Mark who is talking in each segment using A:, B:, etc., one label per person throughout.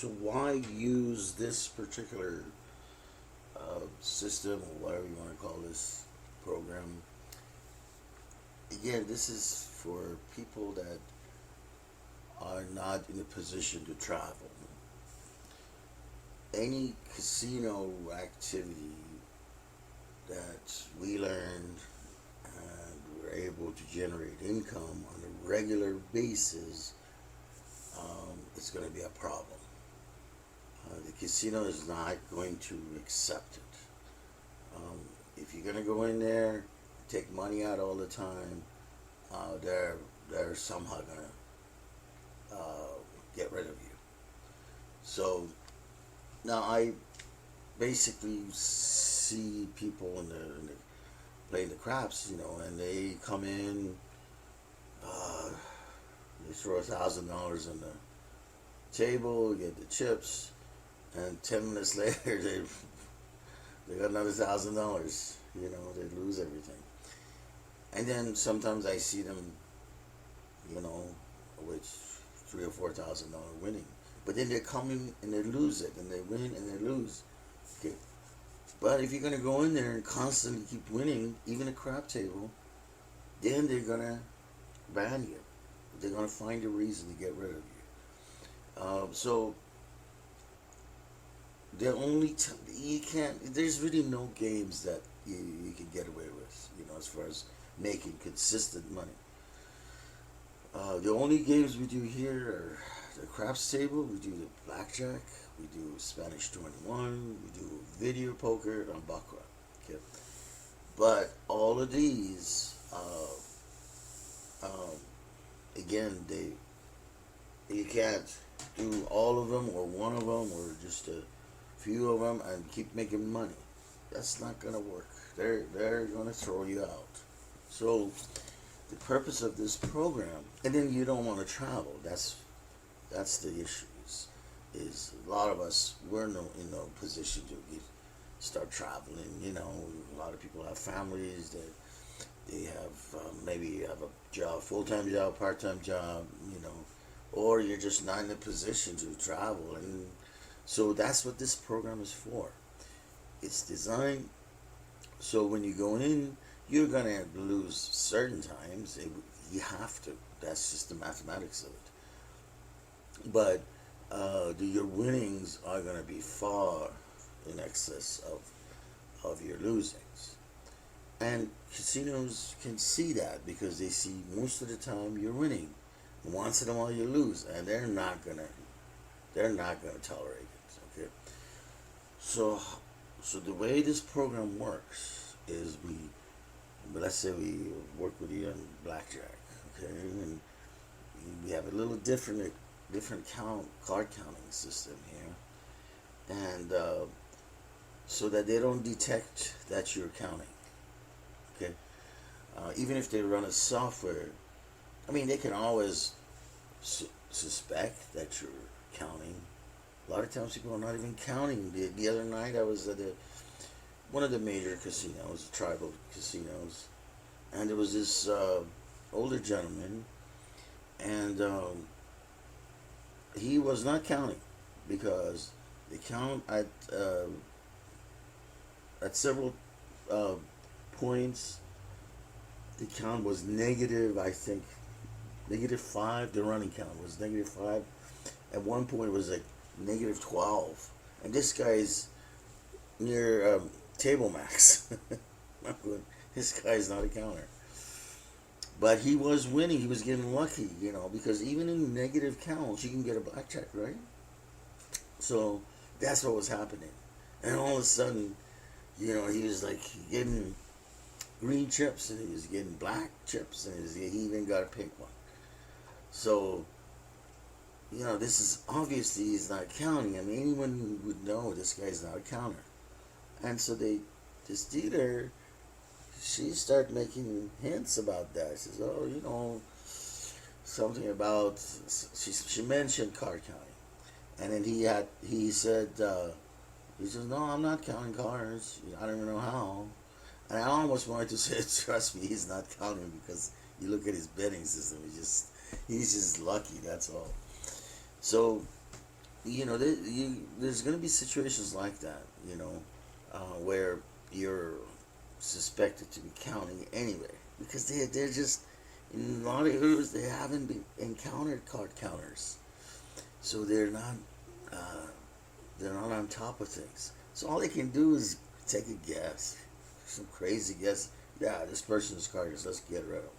A: So why use this particular system, or whatever you want to call this program? Again, this is for people that are not in a position to travel. Any casino activity that we learned and were able to generate income on a regular basis, it's going to be a problem. The casino is not going to accept it. If you're going to go in there, take money out all the time, they're somehow going to get rid of you. So now I basically see people playing the craps, and they come in, they throw $1,000 on the table, get the chips, and 10 minutes later they got another $1,000. They lose everything. And then sometimes I see them, with $3,000 or $4,000 winning. But then they come in and they lose it, and they win and they lose. Okay. But if you're gonna go in there and constantly keep winning, even a crap table, then they're gonna ban you. They're gonna find a reason to get rid of you. So the only you can't. There's really no games that you can get away with, as far as making consistent money. The only games we do here are the craps table, we do the blackjack, we do Spanish 21, we do video poker, and baccarat. Okay, but all of these, again, you can't do all of them or one of them or just a few of them and keep making money. That's not gonna work. They're gonna throw you out. So the purpose of this program, and then you don't want to travel. That's the issue. Is a lot of us, we're in no position to start traveling. A lot of people have families that they have maybe have a job, full-time job, part-time job, or you're just not in a position to travel. And so that's what this program is for. It's designed so when you go in, you're gonna lose certain times. You have to. That's just the mathematics of it. But your winnings are gonna be far in excess of your losings. And casinos can see that because they see most of the time you're winning. Once in a while you lose, and they're not gonna tolerate it. Okay. So the way this program works is let's say we work with you on blackjack, okay, and we have a little different card counting system here, and so that they don't detect that you're counting. Okay, even if they run a software, they can always suspect that you're counting. A lot of times people are not even counting. The other night I was at one of the major casinos, tribal casinos, and there was this older gentleman, and he was not counting because they count at several points. The count was negative, I think, -5. The running count was -5. At one point it was like -12, and this guy's near table max. This guy's not a counter, but he was winning. He was getting lucky, because even in negative counts you can get a blackjack, right? So that's what was happening, and all of a sudden, he was like getting green chips, and he was getting black chips, and he even got a pink one. So this is obviously he's not counting. Anyone would know this guy's not a counter. And so this dealer, she started making hints about that. She says, something about, she mentioned card counting. And then he said, no, I'm not counting cards. I don't even know how. And I almost wanted to say, trust me, he's not counting, because you look at his betting system, he's just lucky, that's all. So there's going to be situations like that, where you're suspected to be counting anyway, because they're just, in a lot of areas they haven't been encountered card counters, so uh, they're not on top of things. So all they can do is take a guess, some crazy guess. Yeah, this person's card is, let's get rid of them.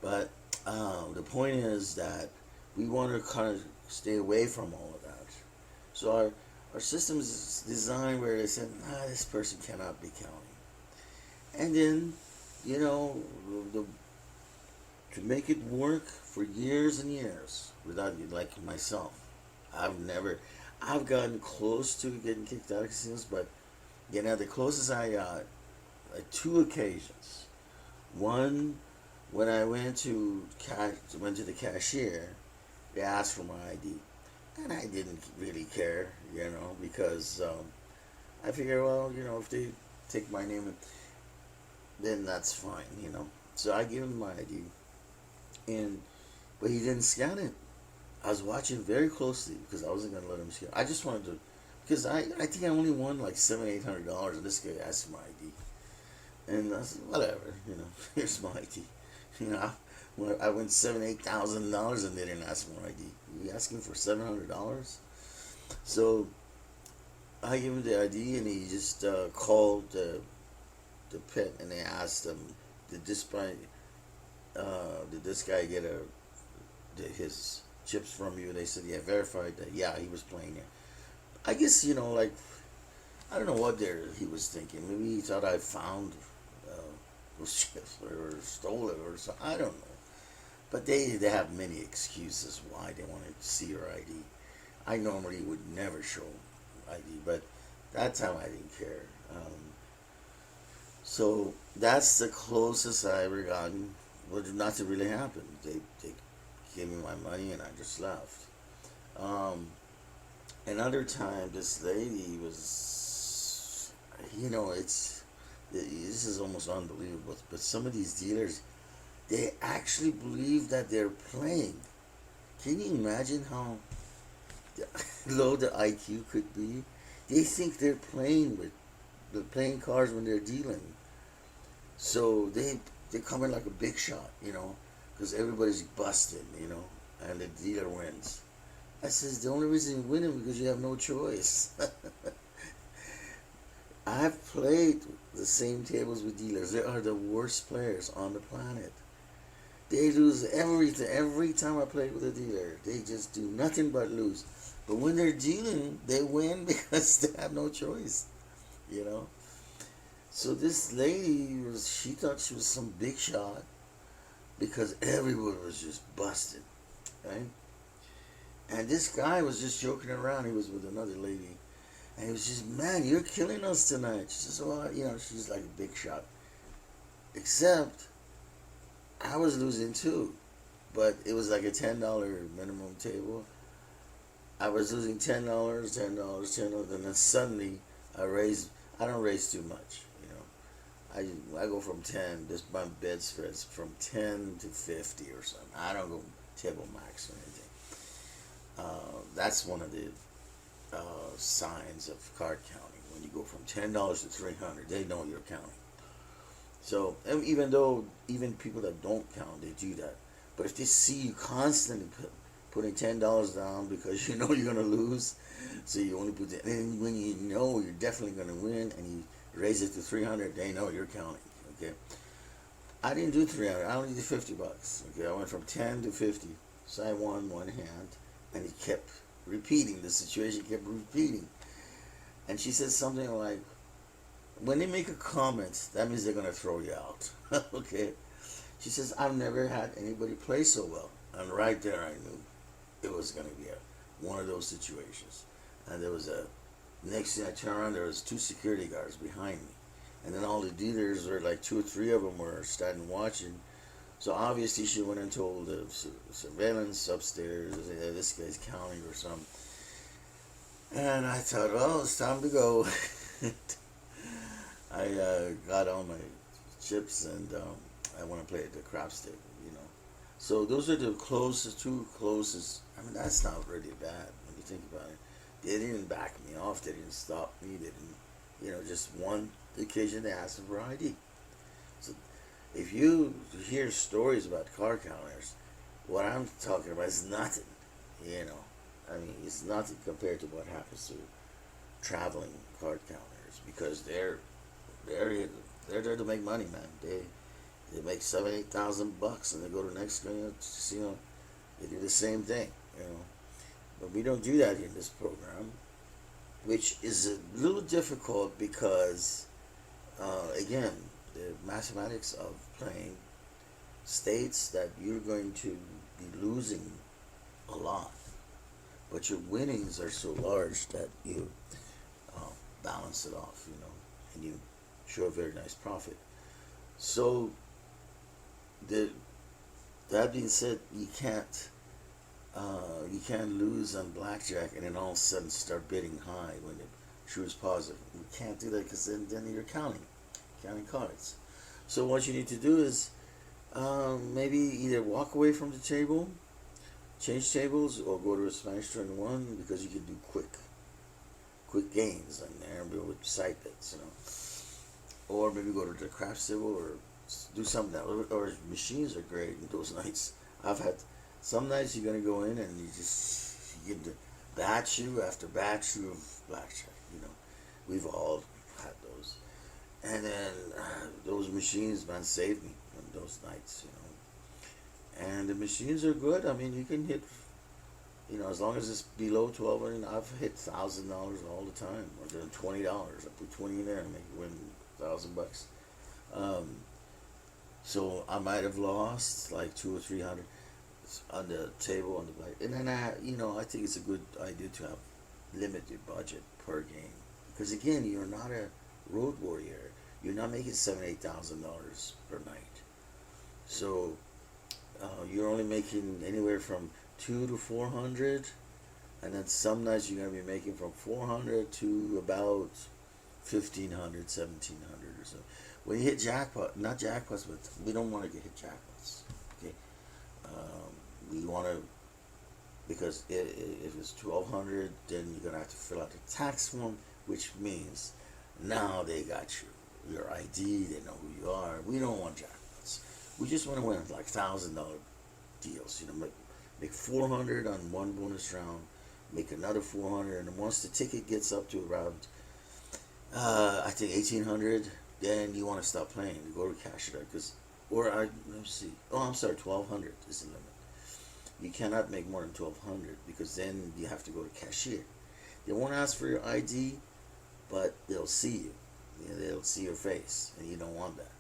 A: But the point is that we want to kind of stay away from all of that. So our system is designed where they said, this person cannot be counting. And then, you know, the, to make it work for years and years without, like myself, I've gotten close to getting kicked out of casinos, but the closest I got, like two occasions. One, when I went to the cashier, they asked for my ID, and I didn't really care, because I figure, well, if they take my name, then that's fine. So I gave him my ID, but he didn't scan it. I was watching very closely because I wasn't gonna let him scan. I just wanted to, because I think I only won like $700-800, and this guy asked for my ID, and I said, whatever, here's my ID. When I went $7,000-8,000 and they didn't ask for my ID. You asking for $700? So I gave him the ID, and he just called the pit, and they asked him, did this guy get his chips from you? They said, yeah, verified that, yeah, he was playing it. I guess, like, I don't know what he was thinking. Maybe he thought I found those chips or stole it or something. I don't know. But they have many excuses why they wanted to see your ID. I normally would never show ID, but that time I didn't care. So that's the closest I ever gotten. Well, nothing really happened. They gave me my money and I just left. Another time, this lady was, this is almost unbelievable. But some of these dealers, they actually believe that they're playing. Can you imagine how low the IQ could be? They think they're playing cards when they're dealing. So they come in like a big shot, because everybody's busted, and the dealer wins. I says, the only reason you win is because you have no choice. I've played the same tables with dealers. They are the worst players on the planet. They lose everything. Every time I play with a dealer, they just do nothing but lose. But when they're dealing, they win because they have no choice, So this lady she thought she was some big shot because everyone was just busted, right? And this guy was just joking around. He was with another lady. And he was just, man, you're killing us tonight. She says, well, she's like a big shot. Except, I was losing too. But it was like a $10 minimum table. I was losing $10, $10, and then suddenly I don't raise too much, I go from 10, my bed spreads from 10 to 50 or something. I don't go table max or anything. That's one of the signs of card counting. When you go from $10 to $300, they know you're counting. So even people that don't count, they do that. But if they see you constantly putting $10 down because you're gonna lose, so you only put it, and when you're definitely gonna win, and you raise it to 300, they know you're counting. Okay, I didn't do 300. I only did $50. Okay, I went from 10 to 50. So I won one hand, and it kept repeating. The situation kept repeating. And she said something like, when they make a comment, that means they're going to throw you out. Okay? She says, I've never had anybody play so well. And right there I knew it was going to be one of those situations. And there was next thing I turned around, there was two security guards behind me. And then all the dealers, or like 2 or 3 of them, were starting watching. So obviously she went and told the surveillance upstairs, this guy's counting or something. And I thought, well, it's time to go. I got all my chips, and I want to play at the craps table, So those are the two closest. I mean, that's not really bad when You think about it. They didn't back me off. They didn't stop me. They didn't, just one occasion they asked for ID. So if you hear stories about card counters, what I'm talking about is nothing. You know, I mean, it's nothing compared to what happens to traveling card counters because they're they're there to make money, man. They make 7,000, 8,000 bucks, and they go to the next casino. They do the same thing, you know. But we don't do that in this program, which is a little difficult because, again, the mathematics of playing states that you're going to be losing a lot, but your winnings are so large that you uh, balance it off, and you show a very nice profit. So, the, that being said, you can't lose on blackjack and then all of a sudden start bidding high when the true is positive. You can't do that because then you're counting cards. So what you need to do is maybe either walk away from the table, change tables, or go to a Spanish turn one because you can do quick games on there with side bets, or maybe go to the craps table or do something else. Or machines are great in those nights. I've had some nights you're gonna go in and you get the batch after batch of blackjack. We've all had those, and then those machines, man, saved me on those nights. And the machines are good. I mean, you can hit, as long as it's below 12. I mean, I've hit $1,000 all the time, or then $20. I put 20 in there and make win $1,000. So I might have lost like 200 or 300 on the table on the black. And then I think it's a good idea to have limited budget per game because again, you're not a road warrior. You're not making $7,000-8,000 per night. So you're only making anywhere from 200 to 400, and then some nights you're gonna be making from 400 to about 1,500, 1,700 or so. When you hit jackpot, not jackpots, but we don't want to get hit jackpots. Okay, we want to, because if it's 1,200, then you're gonna have to fill out the tax form, which means now they got your ID, they know who you are. We don't want jackpots. We just want to win like $1,000 deals. Make 400 on one bonus round, make another 400, and once the ticket gets up to around, I think 1,800, then you want to stop playing. You go to cash it out let me see. Oh, I'm sorry, 1,200 is the limit. You cannot make more than 1,200 because then you have to go to cashier. They won't ask for your ID, but they'll see you. They'll see your face, and you don't want that.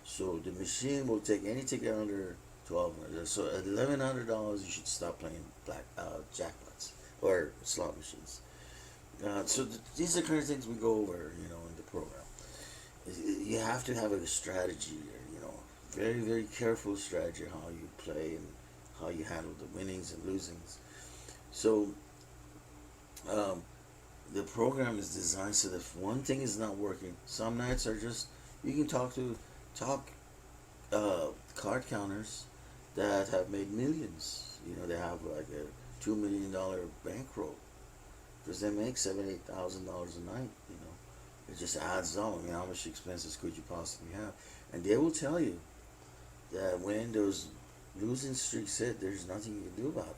A: So the machine will take any ticket under 1,200. So at $1,100, you should stop playing jackpots or slot machines. So these are the kind of things we go over, in the program. You have to have a strategy, very, very careful strategy how you play and how you handle the winnings and losings. So the program is designed so that if one thing is not working, some nights are just, you can talk card counters that have made millions. They have like a $2 million bankroll because they make $7,000-8,000 a night. It just adds up. I mean, how much expenses could you possibly have? And they will tell you that when those losing streaks hit, there's nothing you can do about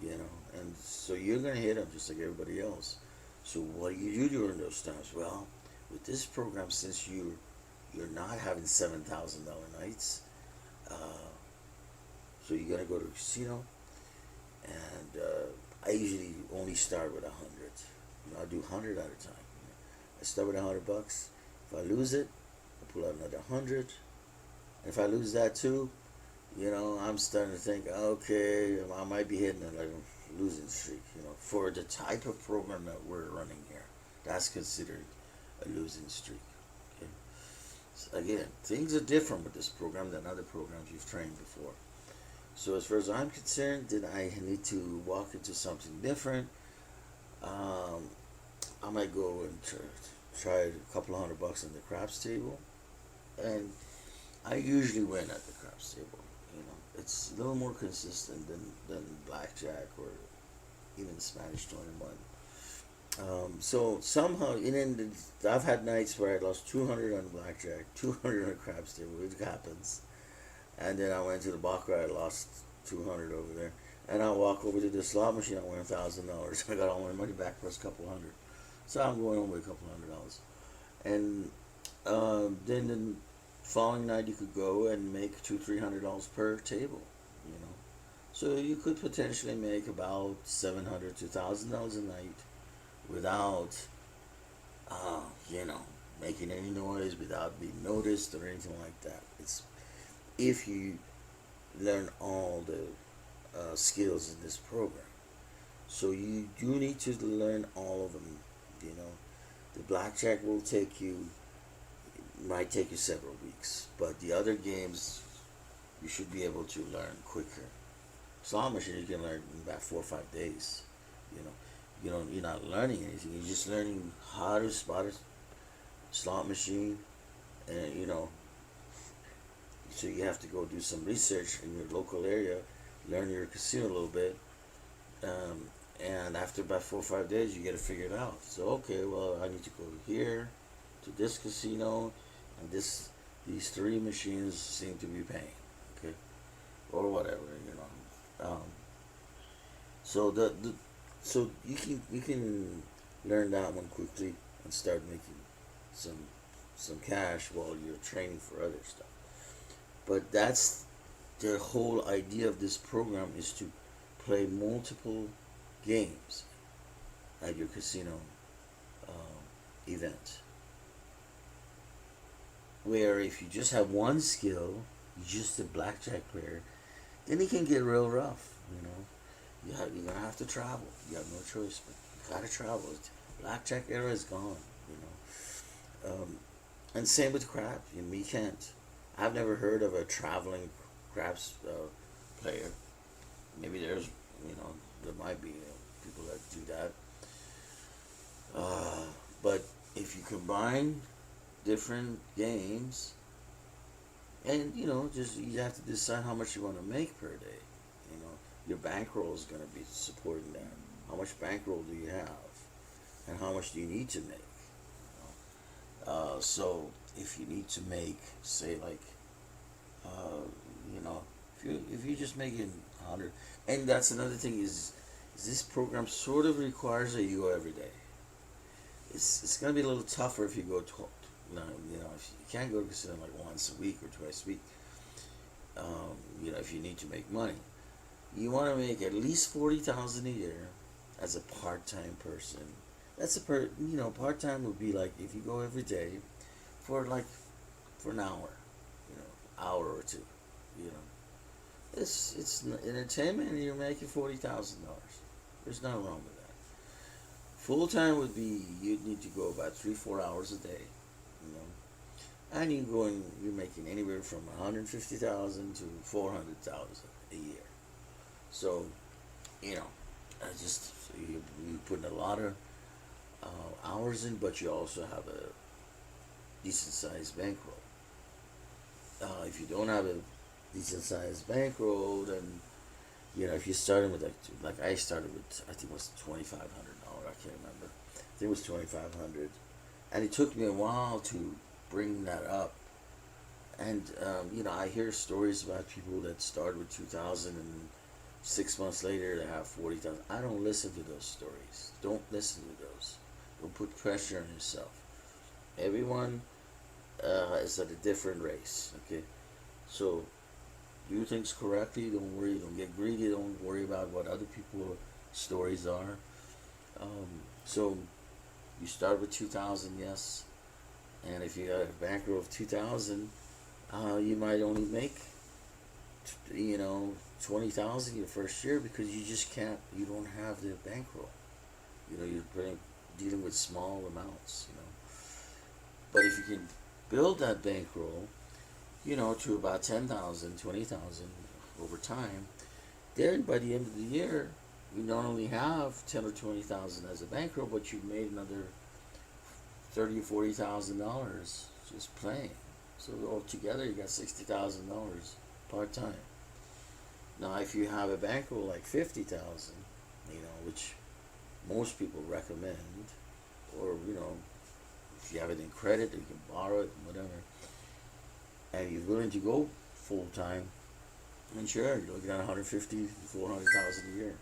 A: it. And so you're gonna hit them just like everybody else. So what do you do during those times? Well, with this program, since you're not having $7,000 nights, so you're gonna go to a casino, and I usually only start with 100. I do 100 at a time. I start with $100. If I lose it, I pull out another 100. And if I lose that too, I'm starting to think, okay, I might be hitting like a losing streak. For the type of program that we're running here, that's considered a losing streak. Okay. So again, things are different with this program than other programs you've trained before. So as far as I'm concerned, then I need to walk into something different. I might go and try a couple $100 on the craps table, and I usually win at the craps table. It's a little more consistent than blackjack or even Spanish 21. So somehow, and then I've had nights where I lost 200 on blackjack, 200 on craps table. It happens. And then I went to the baccarat. I lost 200 over there. And I walk over to the slot machine. I won $1,000. I got all my money back plus a couple hundred. So I'm going home with a couple $100. And then the following night you could go and make $200-300 per table. You know, so you could potentially make about $700 to $1,000 a night without, you know, making any noise, without being noticed or anything like that. It's if you learn all the skills in this program. So you do need to learn all of them. You know, the blackjack will take you, might take you several weeks, but the other games you should be able to learn quicker. Slot machine you can learn in about 4 or 5 days. You're not learning anything. You're just learning how to spot a slot machine, and so you have to go do some research in your local area, learn your casino a little bit, and after about 4 or 5 days, you get it figured out. So okay, well, I need to go here to this casino, and these 3 machines seem to be paying, okay, or whatever, So you can learn that one quickly and start making some cash while you're training for other stuff. But that's the whole idea of this program, is to play multiple games at your casino event. Where if you just have one skill, you're just a blackjack player, then it can get real rough. You're gonna have to travel. You have no choice, but you gotta travel. Blackjack era is gone. And same with craps. We can't. I've never heard of a traveling craps player. Maybe there might be people that do that. But if you combine different games, and just you have to decide how much you want to make per day. Your bankroll is going to be supporting that. How much bankroll do you have, and how much do you need to make? So if you need to make, say, like, if you just make it 100, and that's another thing is this program sort of requires that you go every day. It's going to be a little tougher if you go if you can't go to casino like once a week or twice a week. If you need to make money. You want to make at least $40,000 a year as a part-time person. That's part-time would be like if you go every day for an hour, hour or two, It's entertainment, and you're making $40,000. There's nothing wrong with that. Full-time would be you'd need to go about 3-4 hours a day, and you're making anywhere from $150,000 to $400,000 a year. So, you put a lot of hours in, but you also have a decent sized bankroll. If you don't have a decent sized bankroll, then if you started with like I started with, I think it was $2,500. I can't remember. I think it was $2,500, and it took me a while to bring that up. And I hear stories about people that started with 2,000 and 6 months later they have 40,000. I don't listen to those stories. Don't listen to those. Don't put pressure on yourself. Everyone is at a different race. Okay, so do things correctly. Don't worry. Don't get greedy. Don't worry about what other people's stories are. So you start with 2,000, yes, and if you got a bankroll of 2,000, you might only make 20,000 your first year because you don't have the bankroll. You're dealing with small amounts. But if you can build that bankroll, to about 10,000, 20,000 over time, then by the end of the year, you not only have 10 or 20,000 as a bankroll, but you've made another $30,000 or $40,000 just playing. So altogether, you got $60,000 part time. Now, if you have a bankroll like 50,000, which most people recommend, or if you have it in credit, you can borrow it, whatever, and you're willing to go full time, and sure, you're looking at 150, 400,000 a year,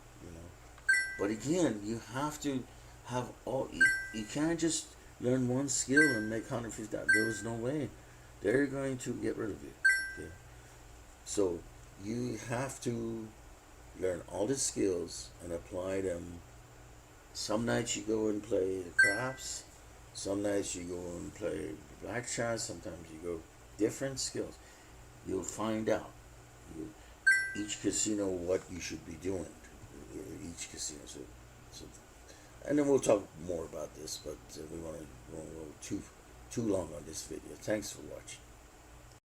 A: But again, you have to have all. You can't just learn one skill and make 150,000. There was no way. They're going to get rid of you. Okay, so you have to learn all the skills and apply them. Some nights you go and play the craps. Some nights you go and play the blackjack. Sometimes you go different skills. You'll find out. Each casino what you should be doing. Each casino. So, and then we'll talk more about this, but we want to go too long on this video. Thanks for watching.